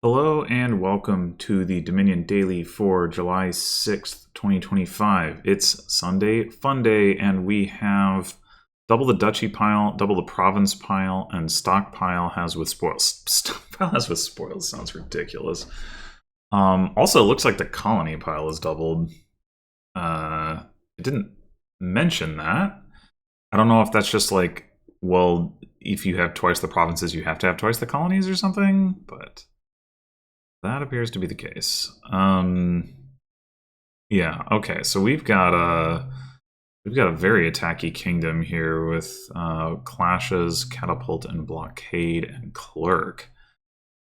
Hello and welcome to the Dominion Daily for July 6th, 2025. It's Sunday Fun Day, and we have double the duchy pile, double the province pile, and stockpile has with spoils. Stockpile has with spoils sounds ridiculous. Also, it looks like the colony pile is doubled. It didn't mention that. I don't know if that's just like, well, if you have twice the provinces, you have to have twice the colonies or something, but that appears to be the case. Yeah, okay, so we've got a very attacky kingdom here with clashes, catapult, and blockade, and clerk.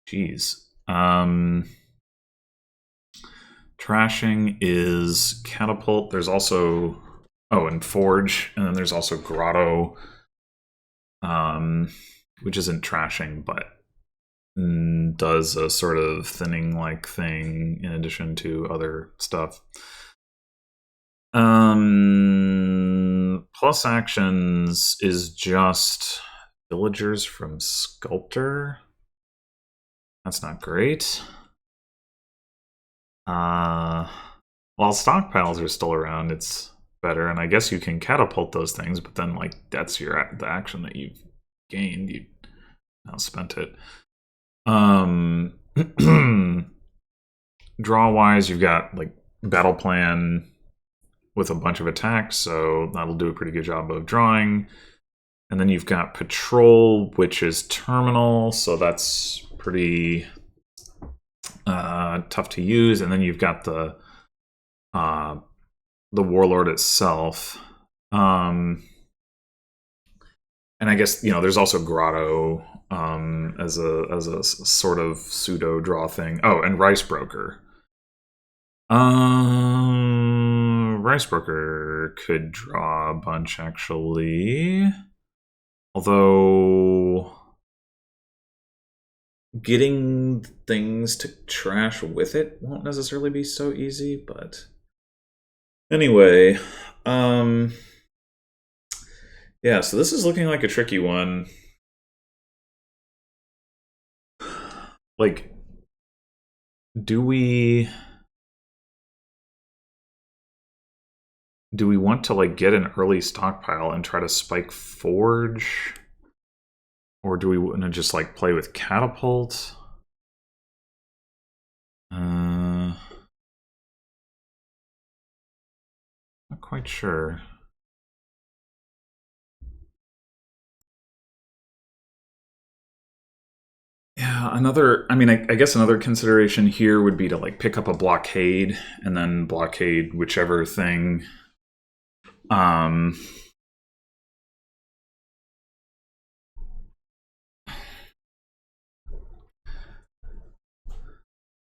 Jeez. Trashing is catapult. There's also and forge, and then there's also grotto, which isn't trashing, but does a sort of thinning like thing in addition to other stuff. Plus actions is just villagers from sculptor. That's not great. While stockpiles are still around, it's better, and I guess you can catapult those things, but then like that's the action that you've gained. You now spent it. Draw wise, you've got like battle plan with a bunch of attacks, so that'll do a pretty good job of drawing. And then you've got patrol, which is terminal, so that's pretty tough to use. And then you've got the warlord itself. And I guess, there's also grotto as a sort of pseudo draw thing. Oh, and rice broker. Rice broker could draw a bunch actually, although getting things to trash with it won't necessarily be so easy. But anyway, yeah, so this is looking like a tricky one. Like, do we want to like get an early stockpile and try to spike forge, or do we want to just like play with catapult? Not quite sure. Yeah, I guess another consideration here would be to like pick up a blockade and then blockade whichever thing.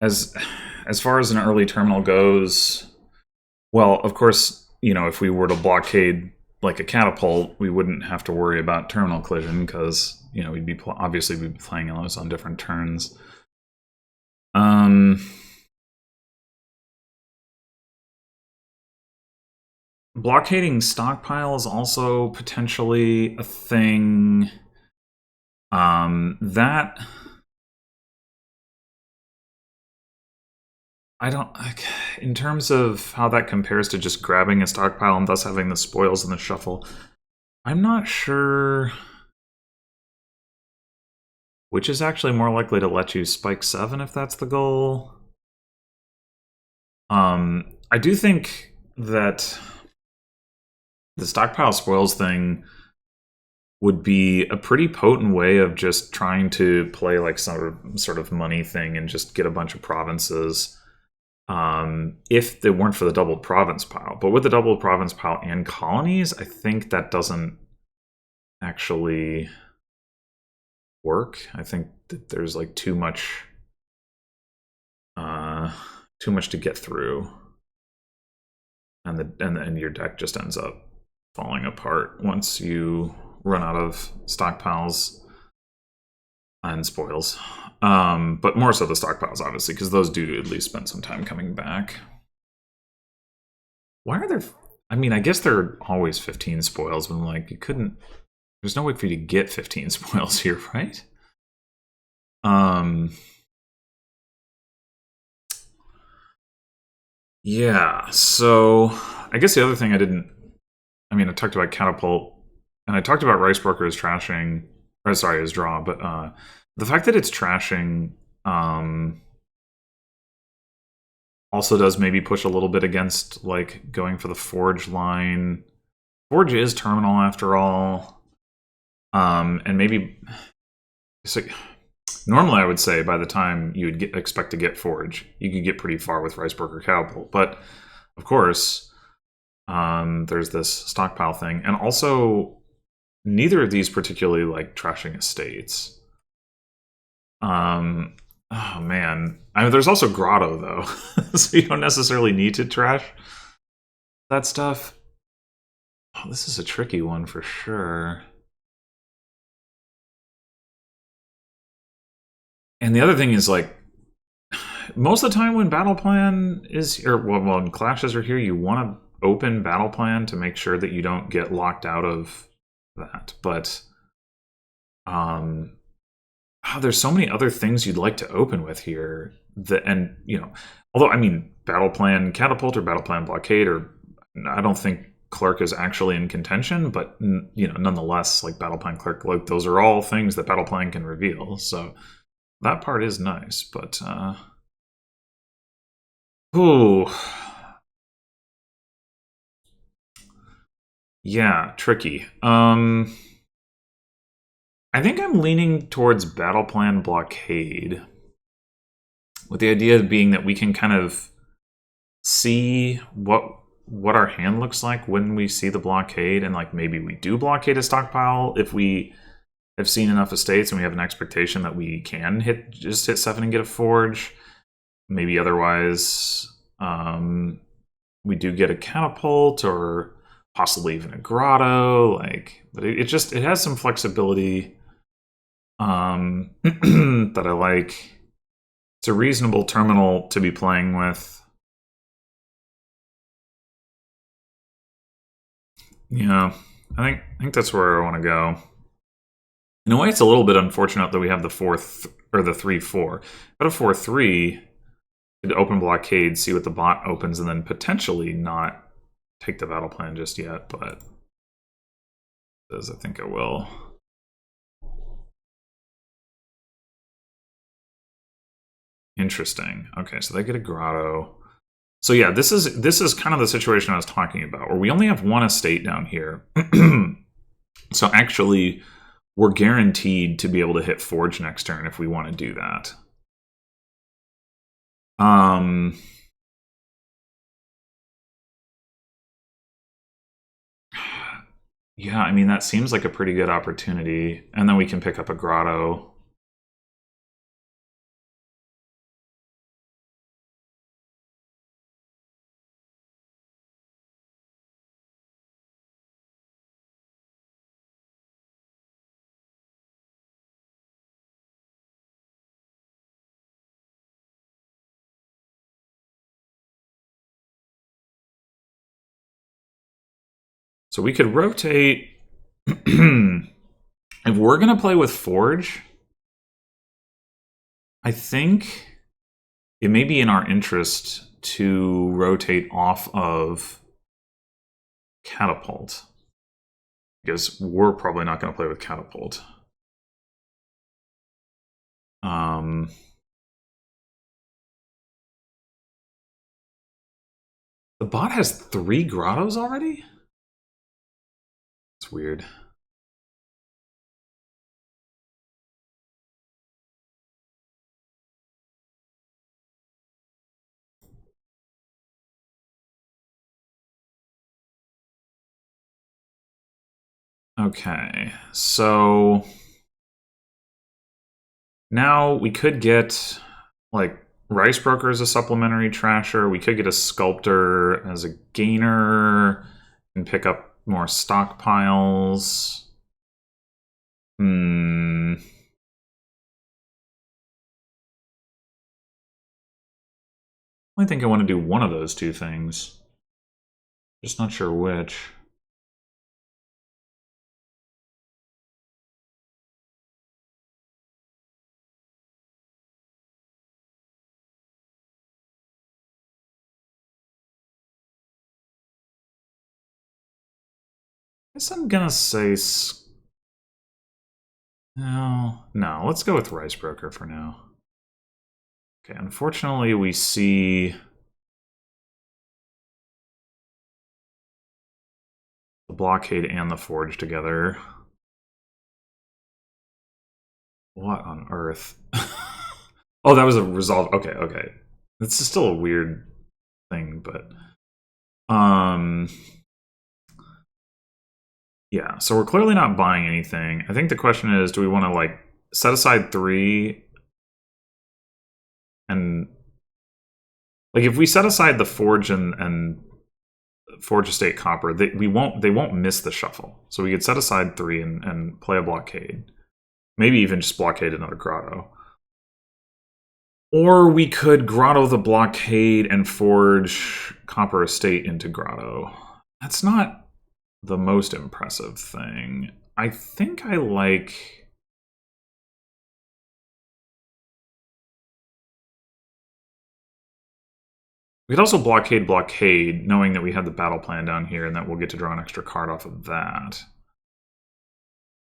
As far as an early terminal goes, well, of course, if we were to blockade like a catapult, we wouldn't have to worry about terminal collision because we'd be obviously we'd be playing those on different turns. Blockading stockpile is also potentially a thing. That I don't, in terms of how that compares to just grabbing a stockpile and thus having the spoils in the shuffle, I'm not sure which is actually more likely to let you spike 7 if that's the goal. I do think that the stockpile spoils thing would be a pretty potent way of just trying to play like some sort of money thing and just get a bunch of provinces. If they weren't for the double province pile. But with the double province pile and colonies, I think that doesn't actually work. I think that there's like too much to get through, and your deck just ends up falling apart once you run out of stockpiles and spoils. But more so the stockpiles, obviously, because those do at least spend some time coming back. Why are there... I guess there are always 15 spoils, but like, you couldn't... There's no way for you to get 15 spoils here, right? Yeah, so I guess the other thing I mean, I talked about Catapult, and I talked about Rice Broker as trashing, or sorry, as draw, but the fact that it's trashing also does maybe push a little bit against, like, going for the Forge line. Forge is terminal after all, and maybe it's like, normally I would say by the time you would expect to get Forge, you could get pretty far with Rice Broker Catapult, but of course, there's this stockpile thing, and also neither of these particularly like trashing estates. Oh man, I mean, there's also Grotto though, so you don't necessarily need to trash that stuff. Oh, this is a tricky one for sure. And the other thing is, like, most of the time when battle plan is, or well, when clashes are here, you want to open battle plan to make sure that you don't get locked out of that. But there's so many other things you'd like to open with here. And although I mean, battle plan catapult or battle plan blockade, or I don't think clerk is actually in contention, but nonetheless, like battle plan clerk, like those are all things that battle plan can reveal. So that part is nice, but ooh, yeah, tricky. I think I'm leaning towards battle plan blockade, with the idea being that we can kind of see what our hand looks like when we see the blockade, and like maybe we do blockade a stockpile if we have seen enough estates and we have an expectation that we can just hit 7 and get a forge. Maybe otherwise we do get a catapult or possibly even a grotto, like, but it has some flexibility that I like. It's a reasonable terminal to be playing with. Yeah, I think that's where I want to go. In a way, it's a little bit unfortunate that we have the 4th or the 3-4. But a 4-3 could open blockade, see what the bot opens, and then potentially not take the battle plan just yet. But as I think I will. Interesting. Okay, so they get a grotto. So yeah, this is kind of the situation I was talking about, where we only have one estate down here. So actually, we're guaranteed to be able to hit Forge next turn if we want to do that. Yeah, I mean, that seems like a pretty good opportunity. And then we can pick up a grotto. So we could rotate. If we're going to play with Forge, I think it may be in our interest to rotate off of Catapult, because we're probably not going to play with Catapult. The bot has 3 grottos already? It's weird. Okay, so now we could get, like, Rice Broker as a supplementary trasher. We could get a Sculptor as a gainer and pick up more stockpiles. I think I want to do one of those two things. Just not sure which. guess I'm gonna say... No, let's go with Rice Broker for now. Okay, unfortunately we see... the Blockade and the Forge together. What on earth? Oh, that was a resolve. Okay, okay. It's still a weird thing, but... Yeah, so we're clearly not buying anything. I think the question is, do we want to, like, set aside 3 and... Like, if we set aside the Forge and Forge Estate Copper, they won't miss the shuffle. So we could set aside 3 and play a Blockade. Maybe even just Blockade another Grotto. Or we could Grotto the Blockade and Forge Copper Estate into Grotto. That's not the most impressive thing. I think I like... We could also Blockade, knowing that we have the battle plan down here and that we'll get to draw an extra card off of that.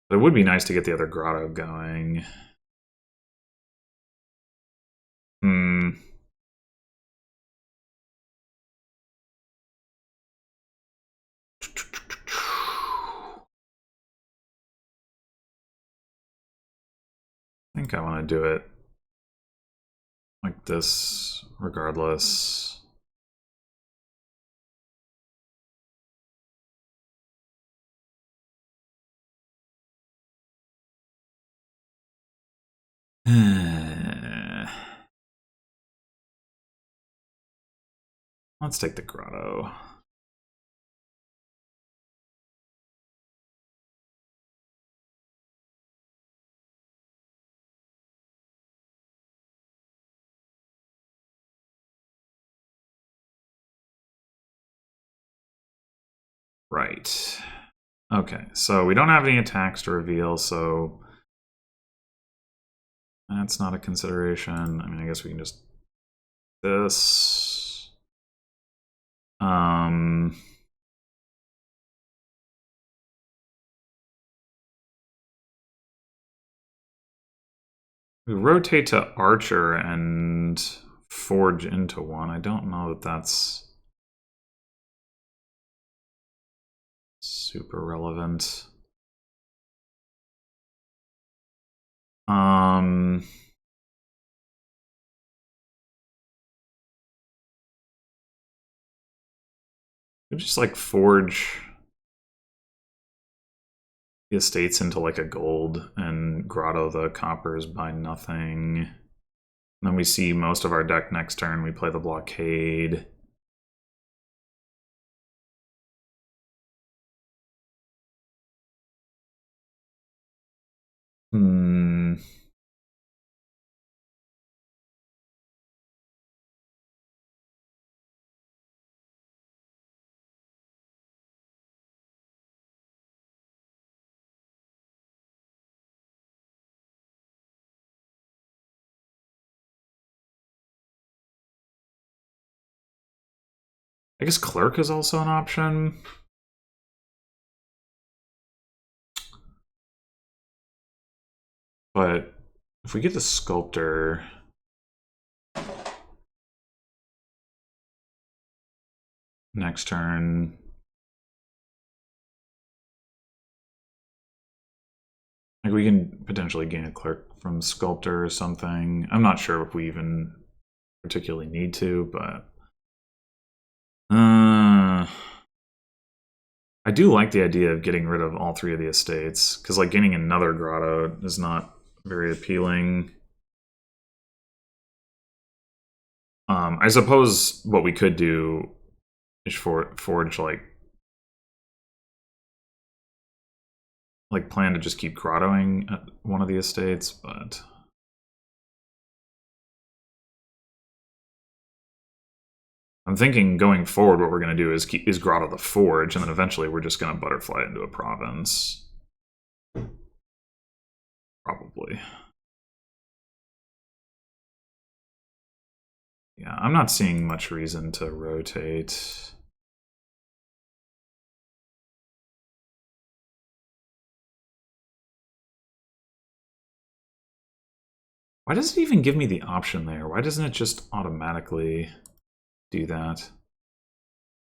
But it would be nice to get the other Grotto going. I think I want to do it like this, regardless. Let's take the Grotto. Right. Okay, so we don't have any attacks to reveal, so that's not a consideration. I mean, I guess we can just this. We rotate to Archer and Forge into one. I don't know that that's super relevant. We just like Forge the estates into like a gold and Grotto the coppers by nothing. And then we see most of our deck next turn. We play the Blockade. I guess Clerk is also an option. But if we get the Sculptor... next turn... like, we can potentially gain a Clerk from Sculptor or something. I'm not sure if we even particularly need to, but... I do like the idea of getting rid of all 3 of the estates, because like gaining another Grotto is not very appealing. I suppose what we could do is forge like plan to just keep Grottoing at one of the estates, but I'm thinking going forward what we're going to do is Grotto the Forge, and then eventually we're just going to butterfly it into a province. Probably. Yeah, I'm not seeing much reason to rotate. Why does it even give me the option there? Why doesn't it just automatically do that?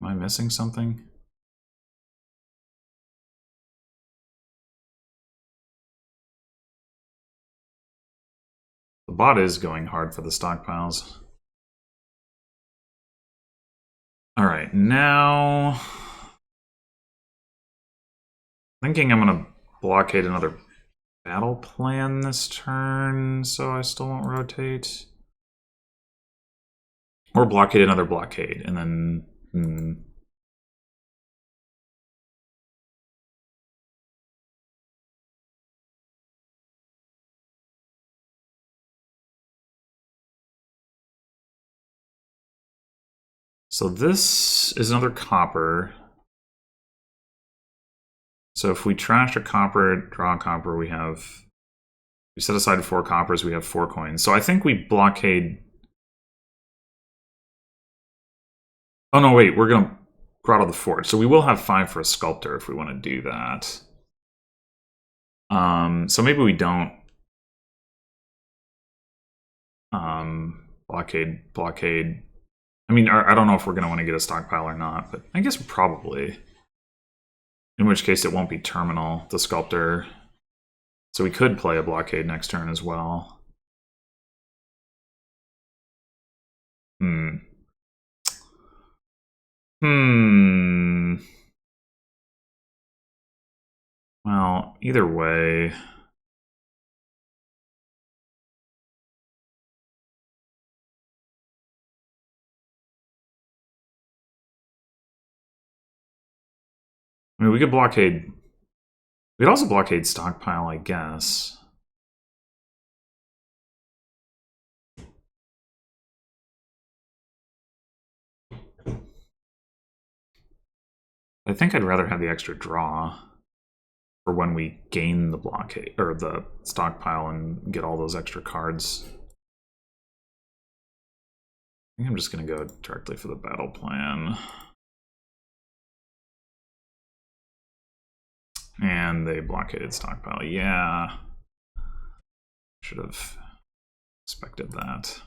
Am I missing something? The bot is going hard for the stockpiles. All right, now thinking I'm gonna blockade another battle plan this turn, so I still won't rotate. Or blockade another blockade, and then... So this is another copper. So if we trash a copper, draw a copper, we set aside 4 coppers, we have 4 coins. So I think we blockade... Oh no, wait, we're gonna Grotto the Forge. So we will have 5 for a sculptor if we want to do that. So maybe we don't blockade. I mean, I don't know if we're going to want to get a stockpile or not, but I guess probably. In which case it won't be terminal, the sculptor. So we could play a blockade next turn as well. Well, either way... I mean, we could blockade... We could also blockade stockpile, I guess. I think I'd rather have the extra draw for when we gain the blockade, or the stockpile, and get all those extra cards. I think I'm just going to go directly for the battle plan. And they blockaded stockpile. Yeah. Should have expected that.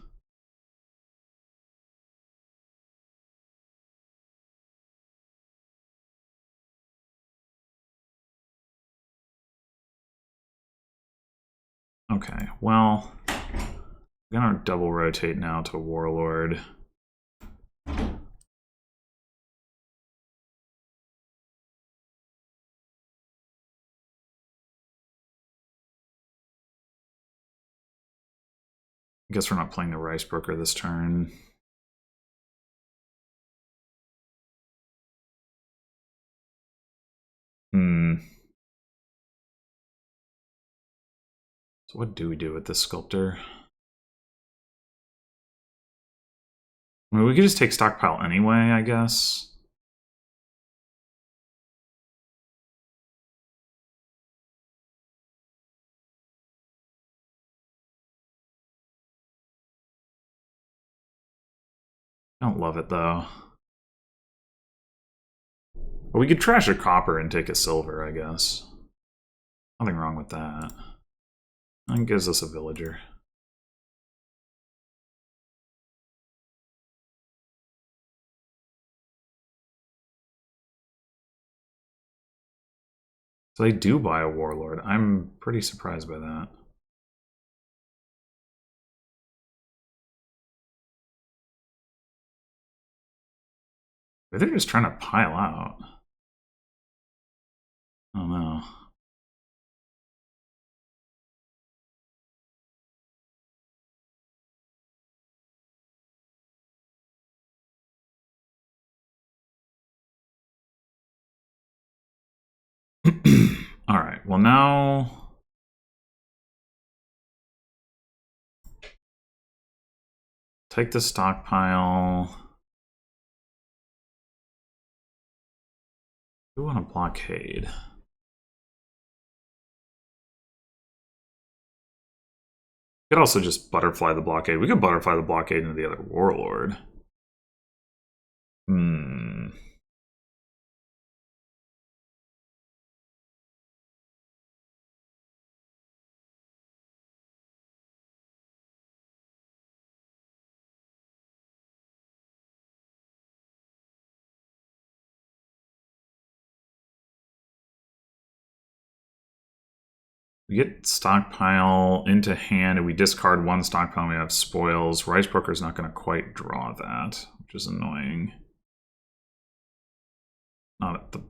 Okay, well, I'm gonna double rotate now to Warlord. I guess we're not playing the Rice Broker this turn. So what do we do with this sculptor? I mean, we could just take stockpile anyway, I guess. I don't love it, though. But we could trash a copper and take a silver, I guess. Nothing wrong with that. That gives us a villager. So they do buy a Warlord. I'm pretty surprised by that. They're just trying to pile out. Oh no. All right, well now... Take the stockpile. We want a blockade. We could also just butterfly the blockade. We could butterfly the blockade into the other Warlord. We get stockpile into hand, and we discard one stockpile, and we have spoils. Rice Broker's not going to quite draw that, which is annoying. Not at the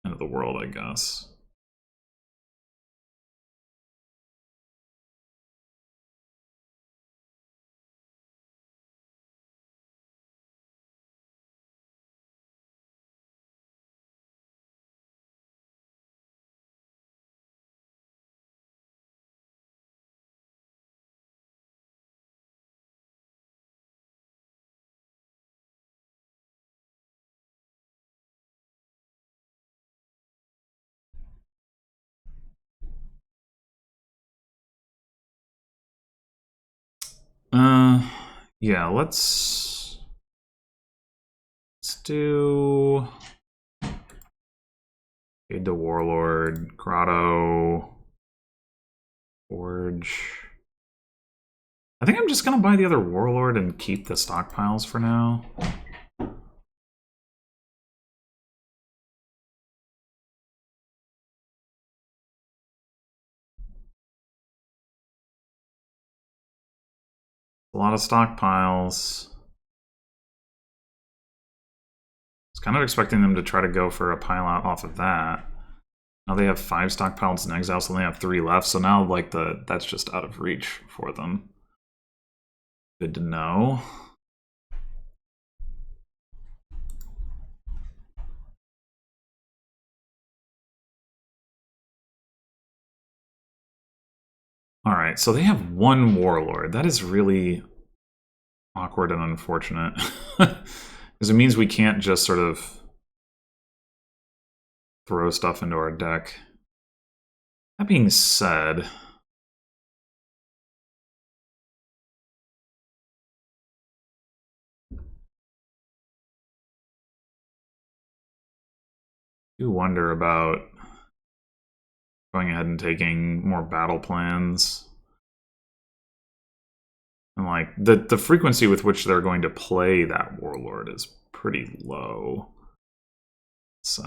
end of the world, I guess. Yeah, let's do Aid the Warlord, Grotto, Forge. I think I'm just gonna buy the other Warlord and keep the stockpiles for now. A lot of stockpiles. I was kind of expecting them to try to go for a pile out off of that. Now they have 5 stockpiles in exile, so they have 3 left. So now, like, that's just out of reach for them. Good to know. All right, so they have 1 Warlord. That is really awkward and unfortunate. Because it means we can't just sort of throw stuff into our deck. That being said, I do wonder about going ahead and taking more battle plans. And like the frequency with which they're going to play that Warlord is pretty low. So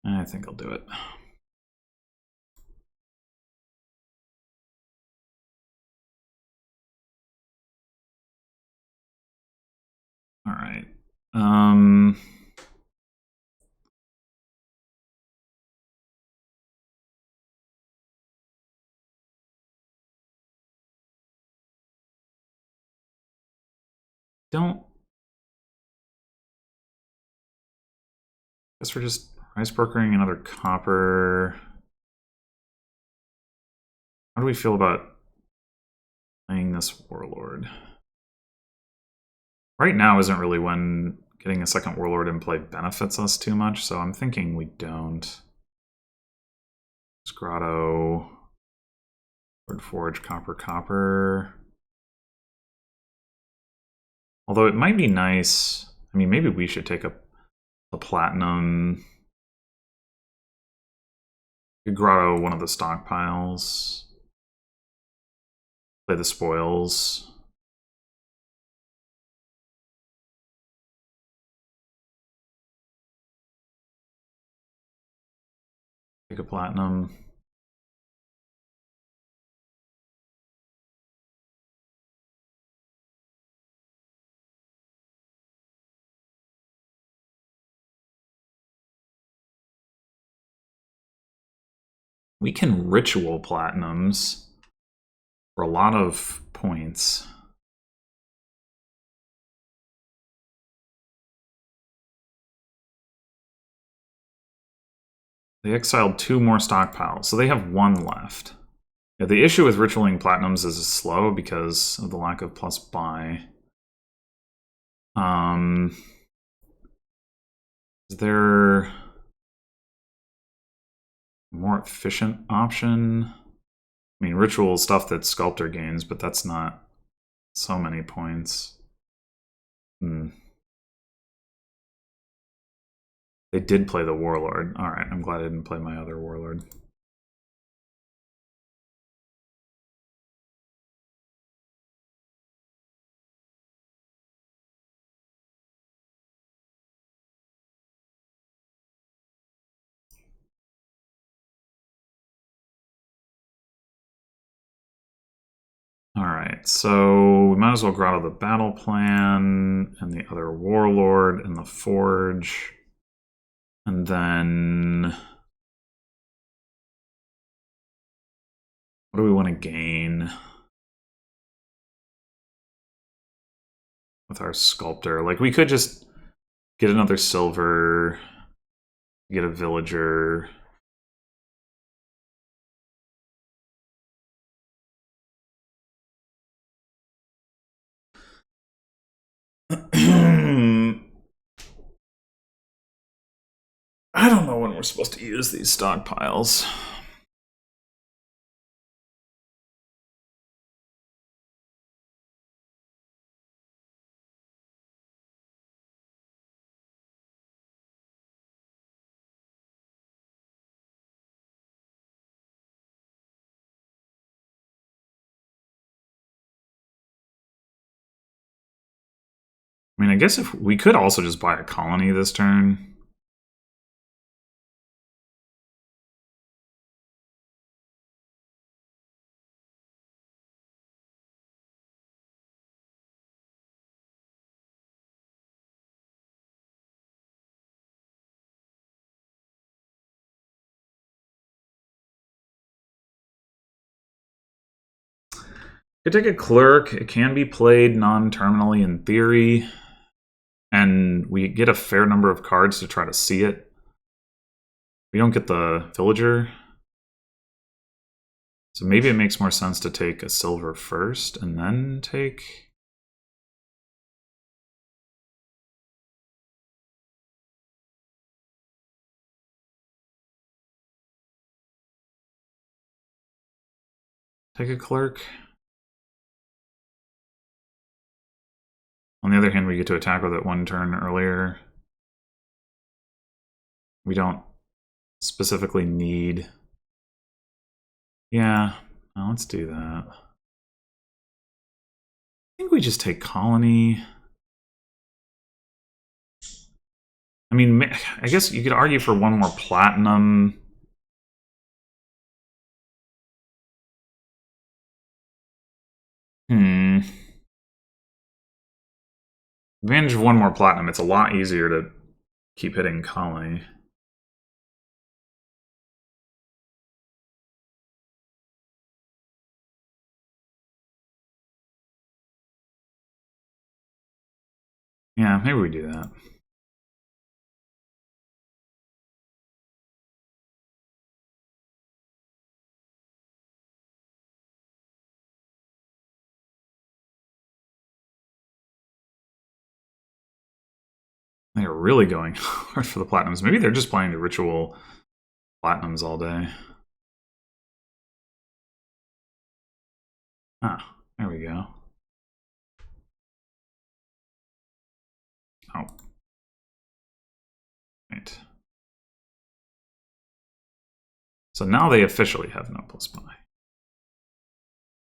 I think I'll do it. All right. Don't. Guess we're just rice brokering another copper. How do we feel about playing this Warlord? Right now isn't really when getting a second Warlord in play benefits us too much, so I'm thinking we don't. Grotto, Lord Forge, Copper, Copper. Although it might be nice. I mean, maybe we should take a platinum. Grotto one of the stockpiles. Play the spoils. Take a platinum. We can ritual platinums for a lot of points. They exiled 2 more stockpiles, so they have 1 left. Yeah, the issue with ritualing platinums is it's slow because of the lack of plus buy. Is there a more efficient option? I mean, ritual stuff that Sculptor gains, but that's not so many points. They did play the Warlord. Alright, I'm glad I didn't play my other Warlord. Alright, so we might as well grotto the battle plan and the other warlord and the forge. And then what do we want to gain with our sculptor? Like, we could just get another silver, get a villager. I don't know when we're supposed to use these stockpiles. I mean, I guess if we could also just buy a colony this turn. Could take a clerk. It can be played non-terminally in theory. And we get a fair number of cards to try to see it. We don't get the villager. So maybe it makes more sense to take a silver first and then take... take a clerk. On the other hand, we get to attack with it one turn earlier. We don't specifically need... Yeah, well, let's do that. I think we just take colony. I mean, I guess you could argue for one more platinum. Advantage of one more platinum, it's a lot easier to keep hitting colony. Yeah, maybe we do that. They're really going hard for the platinums. Maybe they're just playing the ritual platinums all day. Ah, there we go. Oh. Right. So now they officially have no plus buy.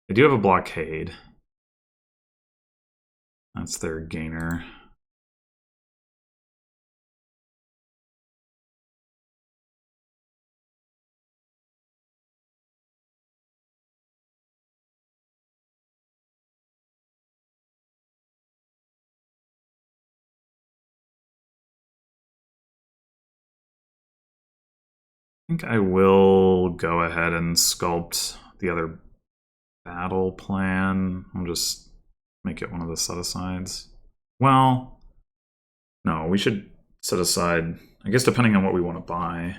They do have a blockade. That's their gainer. I think I will go ahead and sculpt the other battle plan. I'll just make it one of the set-asides. Well, no, we should set aside, I guess depending on what we want to buy.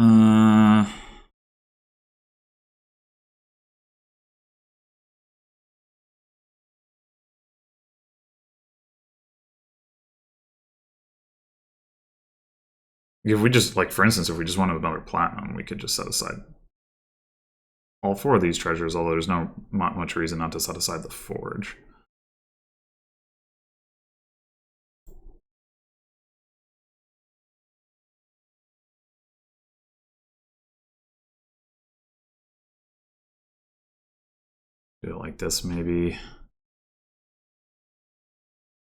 Uh... If we just, like, for instance, if we just wanted another platinum, we could just set aside all four of these treasures, although there's not much reason not to set aside the forge. Do it like this, maybe.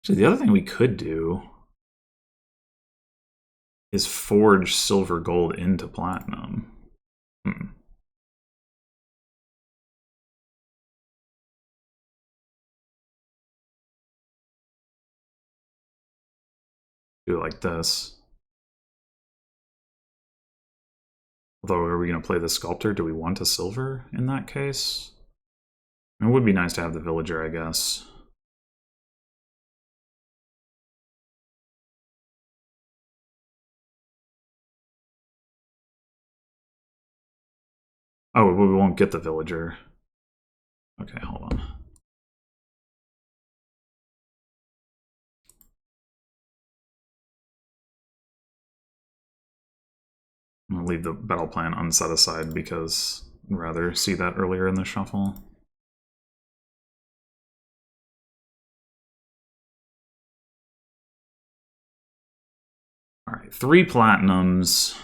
Actually, the other thing we could do is forge silver gold into platinum. Do it like this. Although, are we going to play the sculptor? Do we want a silver in that case? It would be nice to have the villager, I guess. Oh, we won't get the villager. Okay, hold on. I'm going to leave the battle plan unset aside because I'd rather see that earlier in the shuffle. Alright, 3 platinums.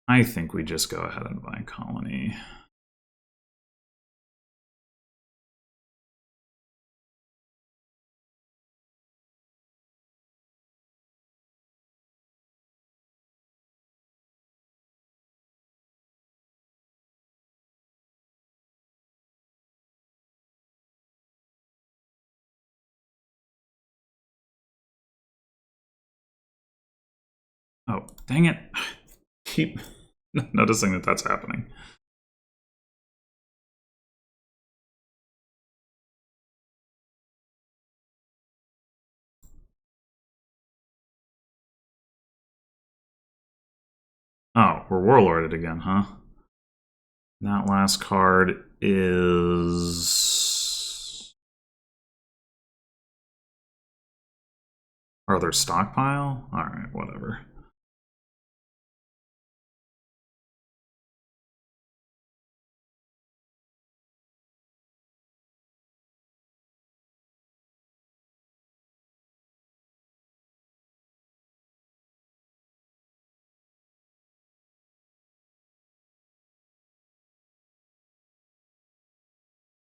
I think we just go ahead and buy colony. Oh, dang it. Keep noticing that that's happening. Oh, we're warlorded again, huh? That last card is our other stockpile? Alright, whatever.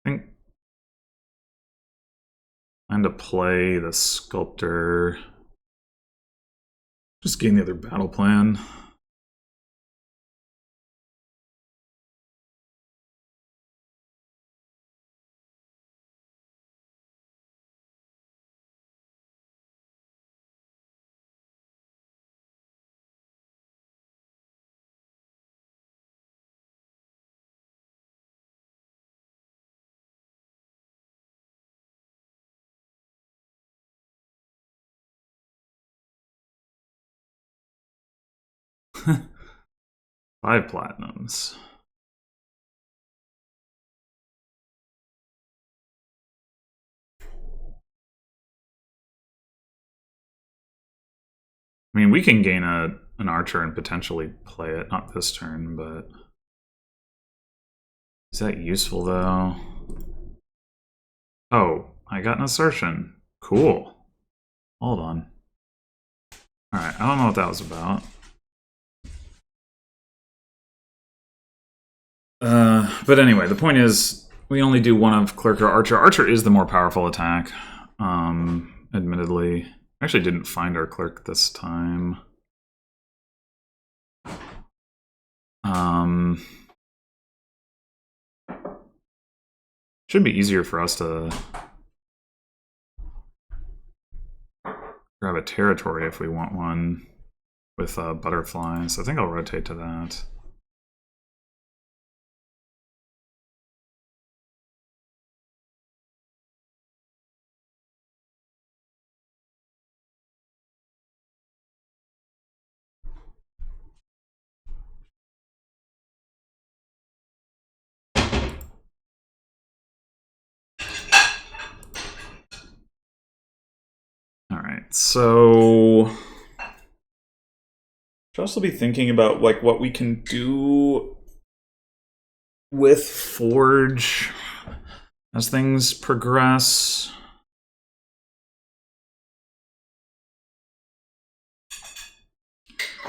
I think time to play the sculptor. Just gain the other battle plan. Five platinums. I mean, we can gain an archer and potentially play it. Not this turn, but... Is that useful, though? Oh, I got an assertion. Cool. Hold on. Alright, I don't know what that was about. But anyway, the point is, we only do one of Clerk or Archer. Archer is the more powerful attack, admittedly. Actually didn't find our Clerk this time. Should be easier for us to grab a territory if we want one with butterflies. I think I'll rotate to that. Alright, so... Should also be thinking about like what we can do with Forge as things progress.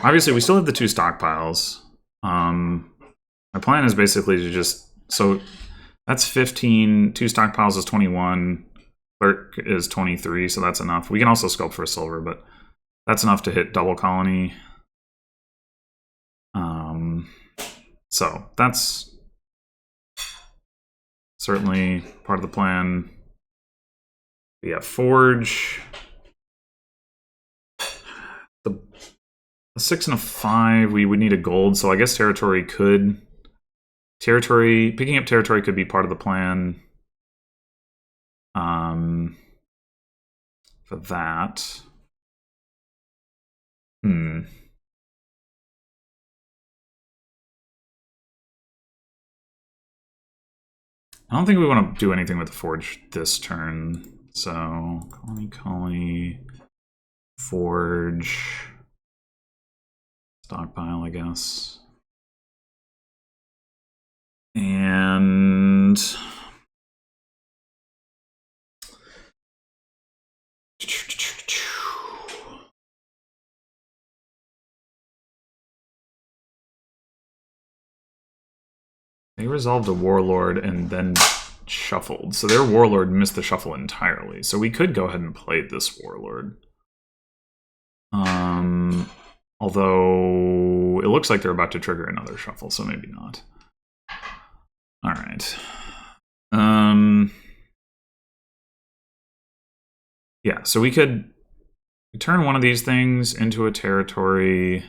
Obviously, we still have the 2 stockpiles. My plan is basically to just... So, that's 15. 2 stockpiles is 21. Clerk is 23, so that's enough. We can also sculpt for a silver, but that's enough to hit double colony. So that's certainly part of the plan. We have Forge. A 6 and a 5, we would need a gold, so I guess territory could... picking up territory could be part of the plan. For that. I don't think we want to do anything with the Forge this turn. So, colony, Forge, stockpile, I guess. And... they resolved a Warlord and then shuffled. So their Warlord missed the shuffle entirely. So we could go ahead and play this Warlord. Although it looks like they're about to trigger another shuffle, so maybe not. All right. Yeah, so we could turn one of these things into a territory.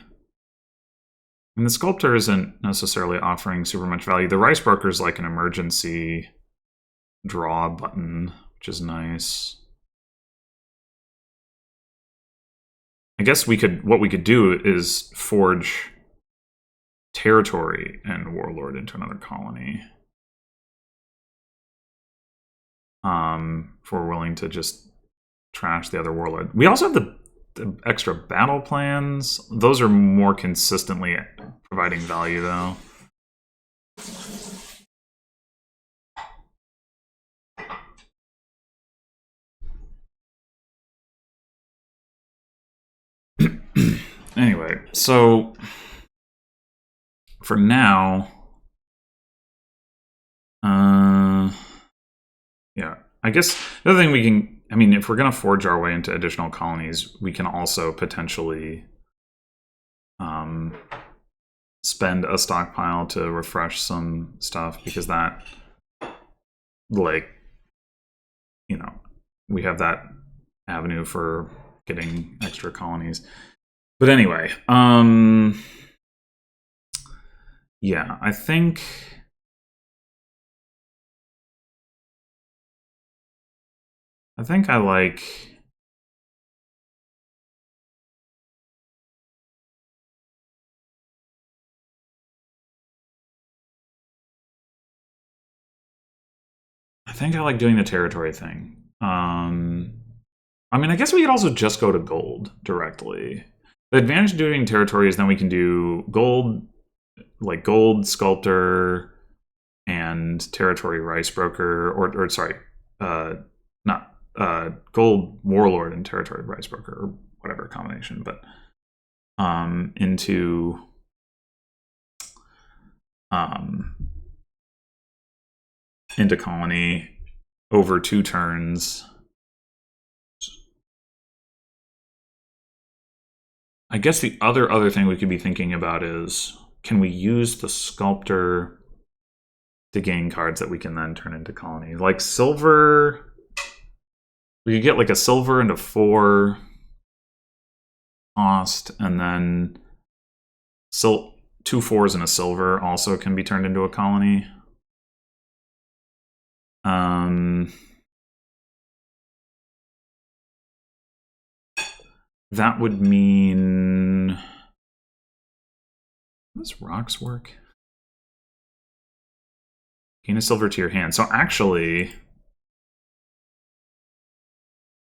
And the Sculptor isn't necessarily offering super much value. The Rice Broker is like an emergency draw button, which is nice. I guess what we could do is forge territory and Warlord into another colony. If we're willing to just trash the other Warlord. We also have the extra battle plans. Those are more consistently providing value, though. Anyway, so for now, yeah, I guess the other thing we can, I mean, if we're going to forge our way into additional colonies, we can also potentially spend a stockpile to refresh some stuff, because that, like, you know, we have that avenue for getting extra colonies. But anyway, yeah, I think I like... I think I like doing the territory thing. I mean, I guess we could also just go to gold directly. The advantage of doing territory is then we can do gold, like gold sculptor and territory rice broker, or sorry, not gold warlord and territory rice broker, or whatever combination, but into colony over 2 turns. I guess the other thing we could be thinking about is, can we use the sculptor to gain cards that we can then turn into colony? Like silver, we could get like a silver and a 4 cost, and then 2 4s and a silver also can be turned into a colony. That would mean... How does rocks work? Gain a silver to your hand. So actually...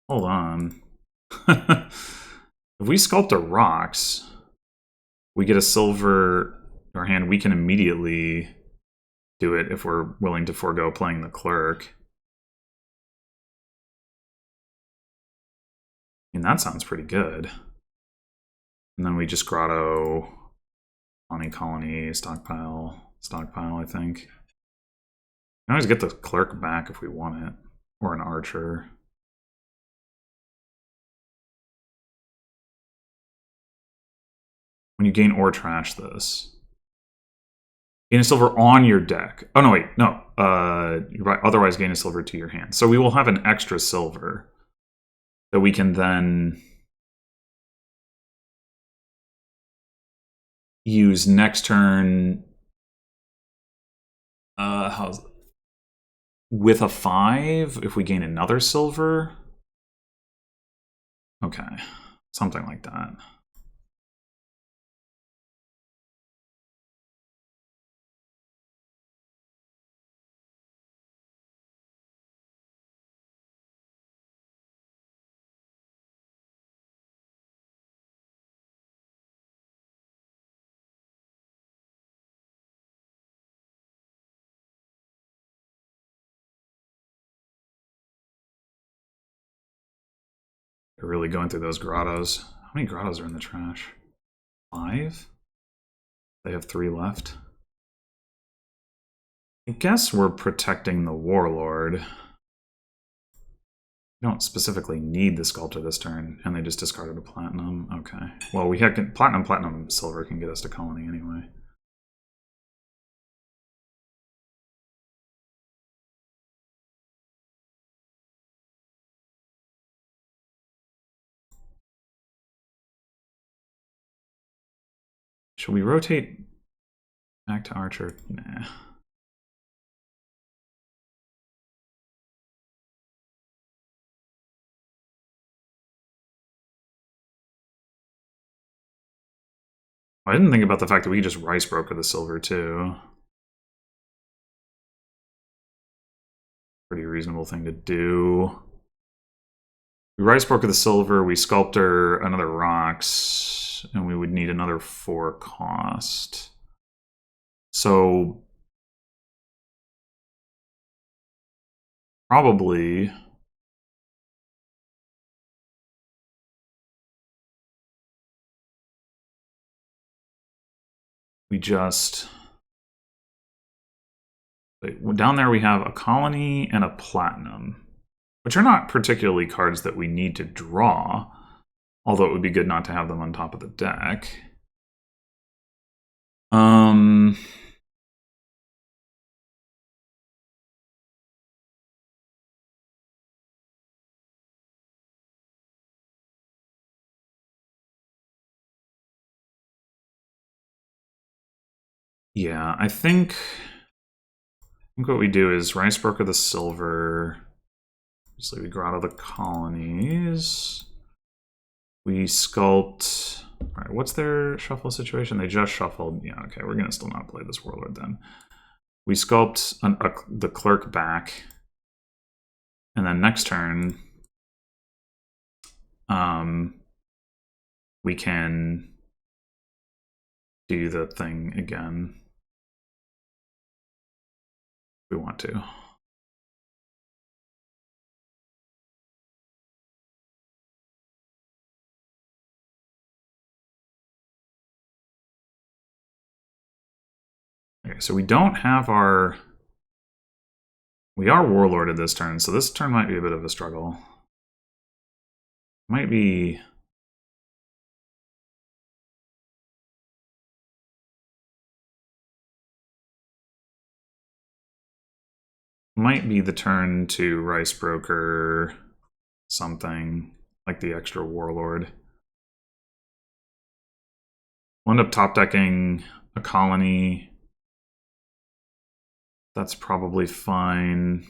Hold on. If we sculpt a rocks, we get a silver to our hand, we can immediately do it if we're willing to forego playing the clerk. And that sounds pretty good. And then we just grotto, colony, stockpile, I think. We can always get the clerk back if we want it, or an archer. when you gain or trash this. Gain a silver on your deck. Oh, no, wait. No. You're right. Otherwise, gain a silver to your hand. So we will have an extra silver that we can then use next turn. How's with a 5 if we gain another silver? Okay. Something like that. They're really going through those grottos. How many grottos are in the trash? 5? They have 3 left. I guess we're protecting the Warlord. We don't specifically need the Sculptor this turn, and they just discarded a Platinum. Okay. Well, we had Platinum, Silver can get us to Colony anyway. Should we rotate back to Archer? Nah. I didn't think about the fact that we could just Rice Broker the silver too. Pretty reasonable thing to do. We Rice Broker the silver, we Sculptor another Rocks, and we would need another 4 cost. So probably we just... Down there we have a Colony and a Platinum, which are not particularly cards that we need to draw, although it would be good not to have them on top of the deck. Yeah, I think what we do is Rice Broker the silver. Obviously, we Grotto the colonies. We Sculpt. All right, what's their shuffle situation? They just shuffled. Yeah, okay, we're gonna still not play this Warlord then. We Sculpt the Clerk back, and then next turn, we can do the thing again. If we want to. Okay, so we don't have our... We are Warlorded this turn, so this turn might be a bit of a struggle. Might be... Might be the turn to Rice Broker something, like the extra Warlord. We'll end up top decking a colony. That's probably fine.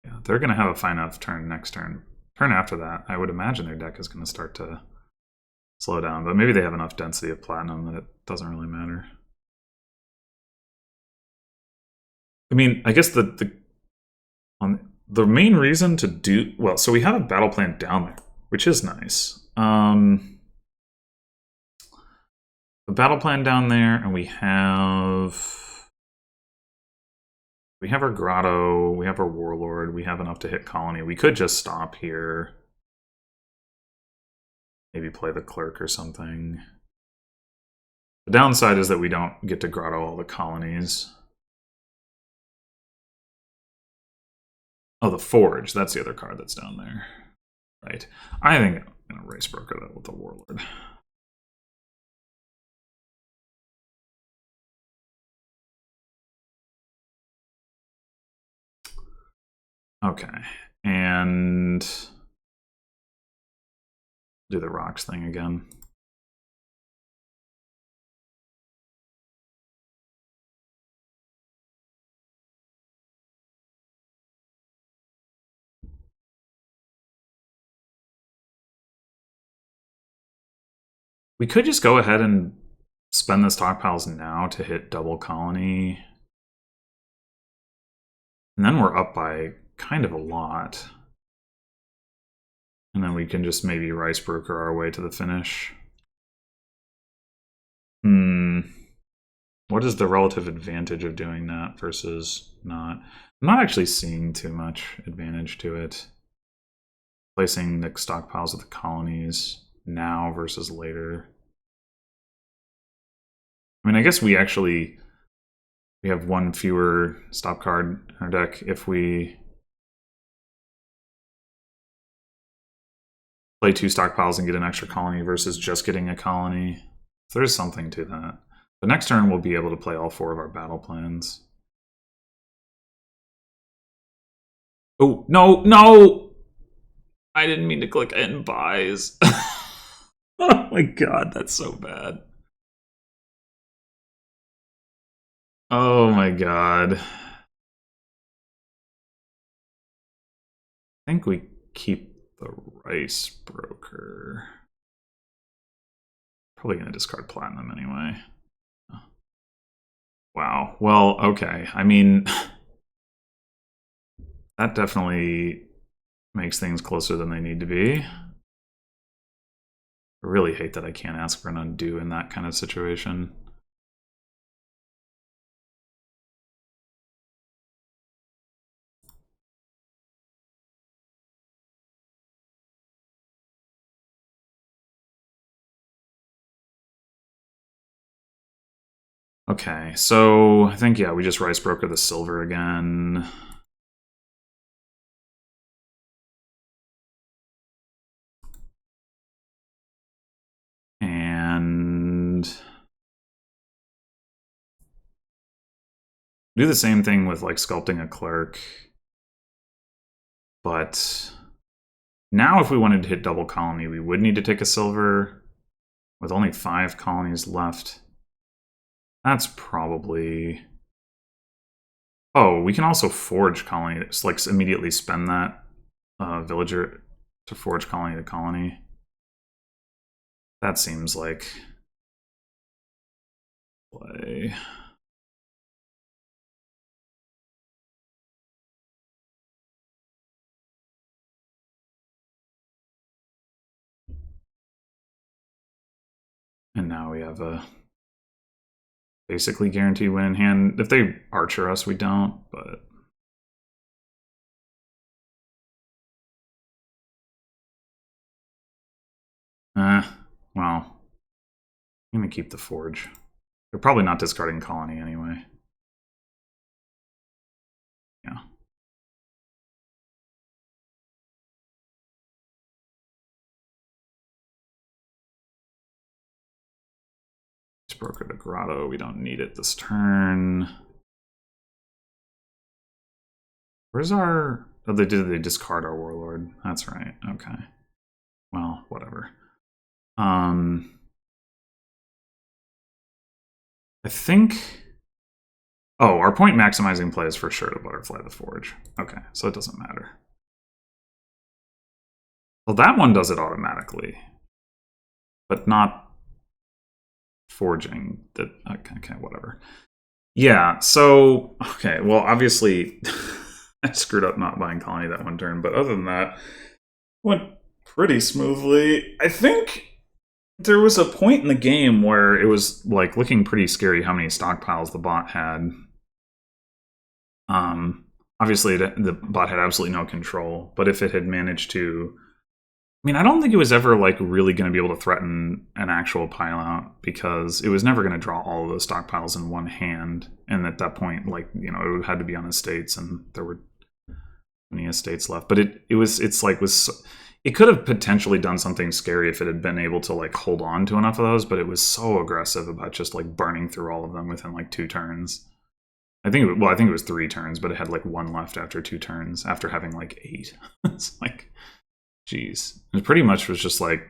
Yeah, they're going to have a fine enough turn next turn. Turn after that, I would imagine their deck is going to start to slow down, but maybe they have enough density of platinum that it doesn't really matter. I mean, I guess the main reason to do... Well, so we have a battle plan down there, which is nice. The battle plan down there, and we have our Grotto, we have our Warlord, we have enough to hit Colony. We could just stop here. Maybe play the Clerk or something. The downside is that we don't get to Grotto all the colonies. Oh, the Forge. That's the other card that's down there. Right. I think I'm going to race broker that with the Warlord. Okay. And do the rocks thing again. We could just go ahead and spend the stockpiles now to hit double colony. And then we're up by kind of a lot. And then we can just maybe rice broker our way to the finish. What is the relative advantage of doing that versus not? I'm not actually seeing too much advantage to it. Placing the stockpiles with the colonies now versus later. I mean, I guess we have one fewer stop card in our deck if we play 2 stockpiles and get an extra colony versus just getting a colony. So there's something to that. But next turn we'll be able to play all 4 of our battle plans. Oh, no, no! I didn't mean to click end buys. Oh my god, that's so bad. Oh my god. I think we keep the rice broker. Probably gonna discard platinum anyway. Wow. Well, okay. I mean, that definitely makes things closer than they need to be. I really hate that I can't ask for an undo in that kind of situation. Okay, so I think, yeah, we just rice broker the silver again. And do the same thing with like sculpting a clerk. But now if we wanted to hit double colony, we would need to take a silver with only 5 colonies left. That's probably... Oh, we can also forge colony. It's like immediately spend that villager to forge colony to colony. That seems like play. And now we have a basically guaranteed win in hand. If they archer us, we don't, but... well, I'm gonna keep the forge. They're probably not discarding colony anyway. Yeah. Let's broker the grotto. We don't need it this turn. Where's our... Oh, they discard our warlord. That's right. Okay. Well, whatever. I think... Oh, our point maximizing play is for sure to butterfly the forge. Okay, so it doesn't matter. Well, that one does it automatically, but not forging. That okay, whatever. Yeah, so, okay, well, obviously, I screwed up not buying colony that one turn, but other than that, went pretty smoothly. I think there was a point in the game where it was like looking pretty scary how many stockpiles the bot had. Obviously, the bot had absolutely no control, but if it had managed to... I mean, I don't think it was ever like really going to be able to threaten an actual pile out because it was never going to draw all of those stockpiles in one hand. And at that point, like, you know, it had to be on estates, and there were many estates left. But it could have potentially done something scary if it had been able to like hold on to enough of those, but it was so aggressive about just like burning through all of them within like 2 turns. I think it was 3 turns, but it had like 1 left after 2 turns after having like 8. It's like, geez. It pretty much was just like,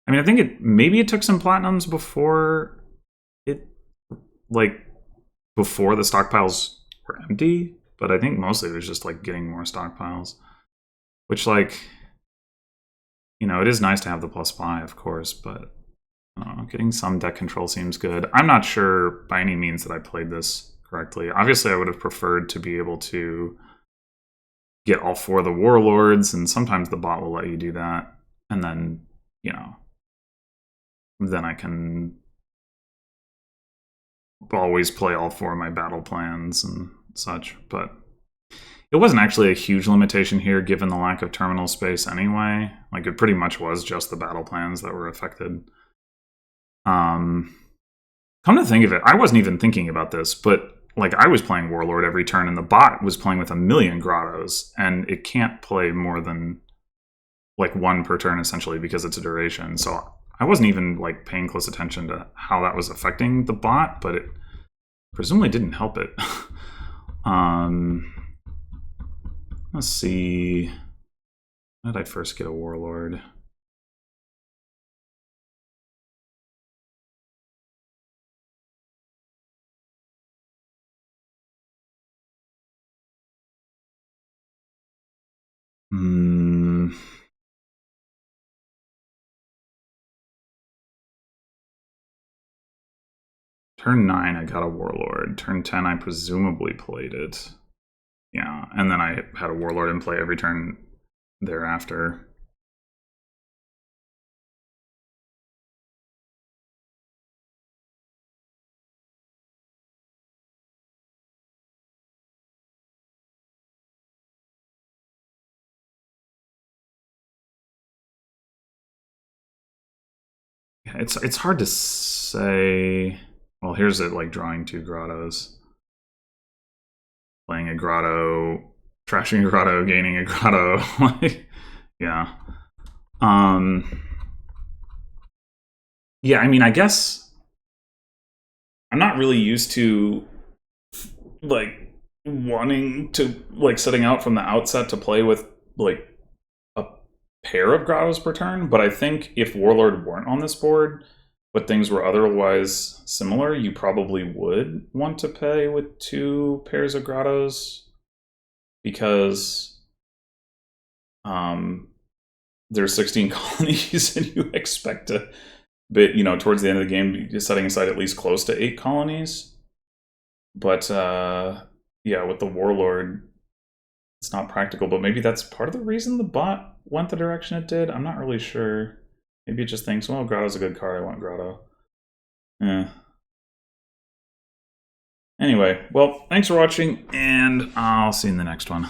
I mean, I think maybe it took some platinums before the stockpiles were empty, but I think mostly it was just like getting more stockpiles, which like, you know, it is nice to have the plus buy, of course, but getting some deck control seems good. I'm not sure by any means that I played this correctly. Obviously, I would have preferred to be able to get all 4 of the warlords, and sometimes the bot will let you do that, and then, you know, then I can always play all 4 of my battle plans and such. But it wasn't actually a huge limitation here given the lack of terminal space anyway. Like, it pretty much was just the battle plans that were affected. Come to think of it, I wasn't even thinking about this, but like I was playing Warlord every turn and the bot was playing with 1,000,000 grottos, and it can't play more than like 1 per turn essentially because it's a duration. So I wasn't even like paying close attention to how that was affecting the bot, but it presumably didn't help it. Let's see. When did I first get a Warlord? Turn 9, I got a Warlord. Turn 10, I presumably played it. Yeah, and then I had a Warlord in play every turn thereafter. Yeah, it's hard to say. Well, here's it, like drawing 2 grottos. Playing a grotto, trashing a grotto, gaining a grotto. Yeah. Yeah, I mean, I guess I'm not really used to like wanting to like setting out from the outset to play with like a pair of grottos per turn, but I think if Warlord weren't on this board, but things were otherwise similar, you probably would want to play with 2 pairs of grottos because there's 16 colonies and you expect to, but you know, towards the end of the game, you're setting aside at least close to 8 colonies. But yeah, with the Warlord, it's not practical, but maybe that's part of the reason the bot went the direction it did. I'm not really sure. Maybe it just thinks, well, Grotto's a good card, I want Grotto. Yeah. Anyway, well, thanks for watching, and I'll see you in the next one.